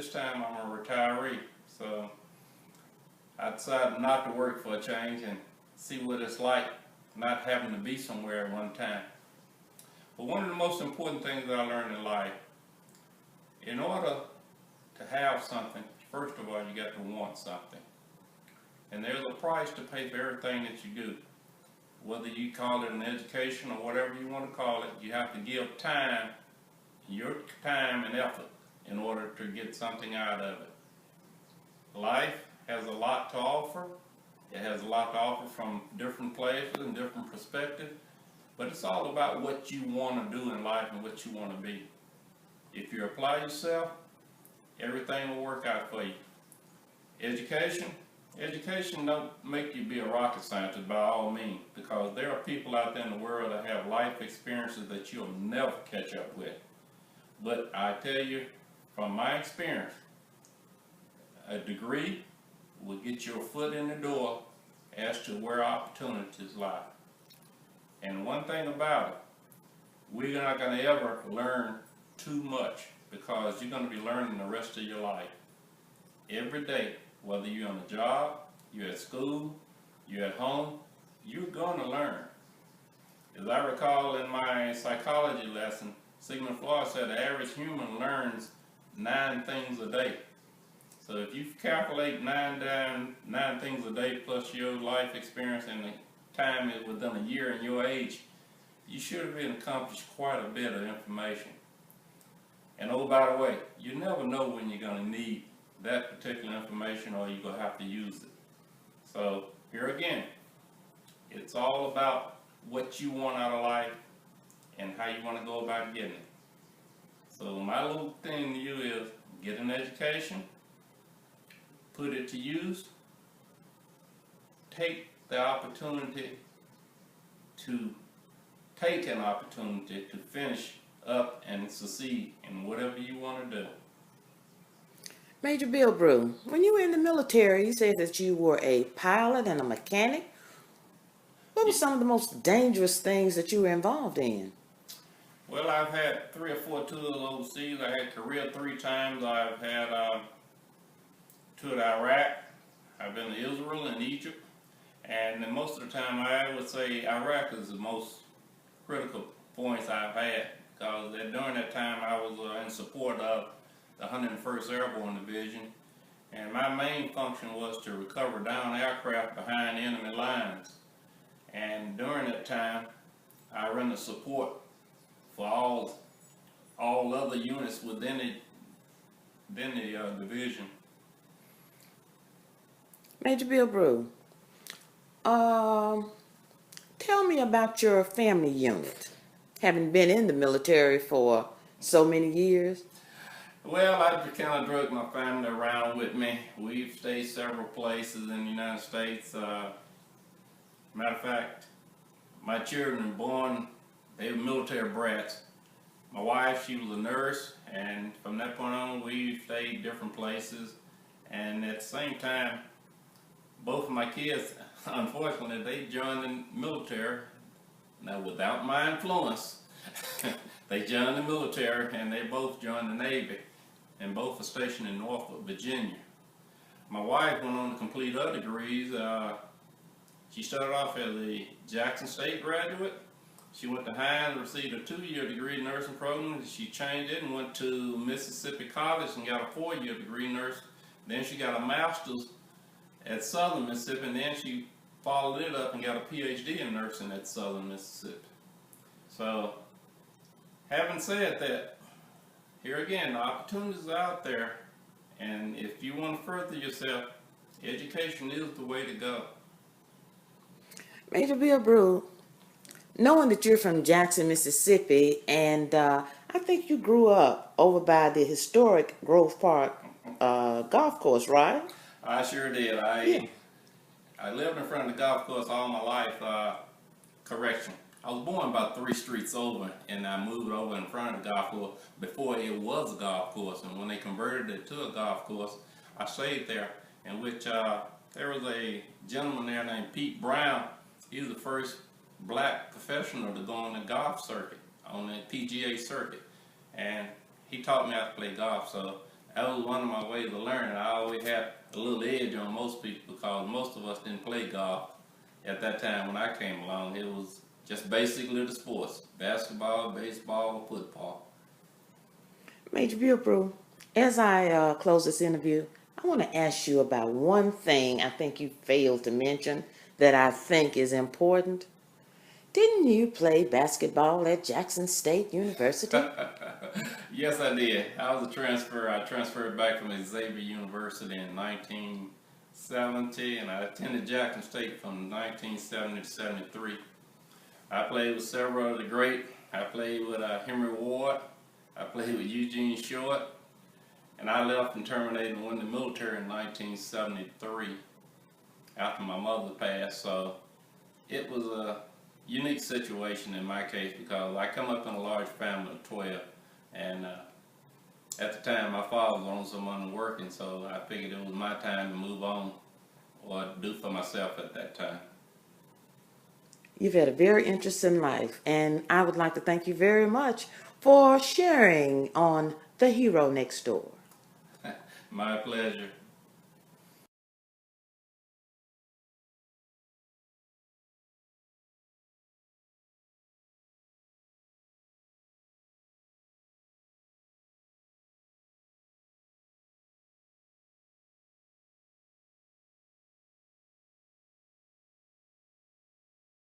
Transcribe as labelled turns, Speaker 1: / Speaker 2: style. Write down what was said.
Speaker 1: this time I'm a retiree, so I decided not to work for a change and see what it's like not having to be somewhere at one time. But one of the most important things that I learned in life, in order to have something, first of all, you got to want something. And there's a price to pay for everything that you do. Whether you call it an education or whatever you want to call it, you have to give time, your time and effort, in order to get something out of it. Life has a lot to offer. It has a lot to offer from different places and different perspectives. But it's all about what you want to do in life and what you want to be. If you apply yourself, everything will work out for you. Education don't make you be a rocket scientist by all means, because there are people out there in the world that have life experiences that you'll never catch up with. But I tell you, from my experience, a degree will get your foot in the door as to where opportunities lie. And one thing about it, we're not going to ever learn too much, because you're going to be learning the rest of your life. Every day, whether you're on a job, you're at school, you're at home, you're going to learn. As I recall in my psychology lesson, Sigmund Freud said the average human learns 9 things a day. So if you calculate 9 things a day plus your life experience and the time is within a year and your age, you should have been accomplished quite a bit of information. And oh, by the way, you never know when you're going to need that particular information or you're going to have to use it. So here again, it's all about what you want out of life and how you want to go about getting it. So my little thing to you is get an education, put it to use, take the opportunity to take an opportunity to finish up and succeed in whatever you want to do.
Speaker 2: Major Bill Brew, when you were in the military, you said that you were a pilot and a mechanic. What were some of the most dangerous things that you were involved in?
Speaker 1: Well, I've had 3 or 4 tours overseas. I had Korea 3 times. I've had toured Iraq. I've been to Israel and Egypt. And then most of the time, I would say Iraq is the most critical points I've had, because during that time I was in support of the 101st Airborne Division, and my main function was to recover downed aircraft behind enemy lines. And during that time, I ran the support for all other units within the division.
Speaker 2: Major Bill Brew, tell me about your family unit, having been in the military for so many years.
Speaker 1: Well, I just kind of drug my family around with me. We've stayed several places in the United States. Matter of fact, my children were born, they were military brats. My wife, she was a nurse, and from that point on, we stayed different places. And at the same time, both of my kids, unfortunately, they joined the military. Now, without my influence, they joined the military, and they both joined the Navy, and both are stationed in Norfolk, Virginia. My wife went on to complete her degrees. She started off as a Jackson State graduate. She went to Hines, received a 2-year degree in nursing program. She changed it and went to Mississippi College and got a 4-year degree in nursing. Then she got a master's at Southern Mississippi, and then she followed it up and got a PhD in nursing at Southern Mississippi. So, having said that, here again, the opportunities are out there, and if you want to further yourself, education is the way to go.
Speaker 2: Major Bill Brew, knowing that you're from Jackson, Mississippi, and I think you grew up over by the historic Grove Park golf course, right?
Speaker 1: I sure did. I lived in front of the golf course all my life. Correction. I was born about 3 streets over, and I moved over in front of the golf course before it was a golf course. And when they converted it to a golf course, I stayed there, in which there was a gentleman there named Pete Brown. He was the first black professional to go on the golf circuit, on the PGA circuit. And he taught me how to play golf. So that was one of my ways of learning. I always had a little edge on most people because most of us didn't play golf at that time when I came along. It was just basically the sports: basketball, baseball, football.
Speaker 2: Major Bilbrew, as I close this interview, I want to ask you about one thing I think you failed to mention that I think is important. Didn't you play basketball at Jackson State University?
Speaker 1: Yes, I did. I was a transfer. I transferred back from Xavier University in 1970, and I attended Jackson State from 1970 to 73. I played with several of the great. I played with Henry Ward. I played with Eugene Short, and I left and terminated and went in the military in 1973 after my mother passed. So it was a unique situation in my case because I come up in a large family of 12, and at the time my father was on some money working, so I figured it was my time to move on or do for myself at that time.
Speaker 2: You've had a very interesting life, and I would like to thank you very much for sharing on The Hero Next Door.
Speaker 1: My pleasure.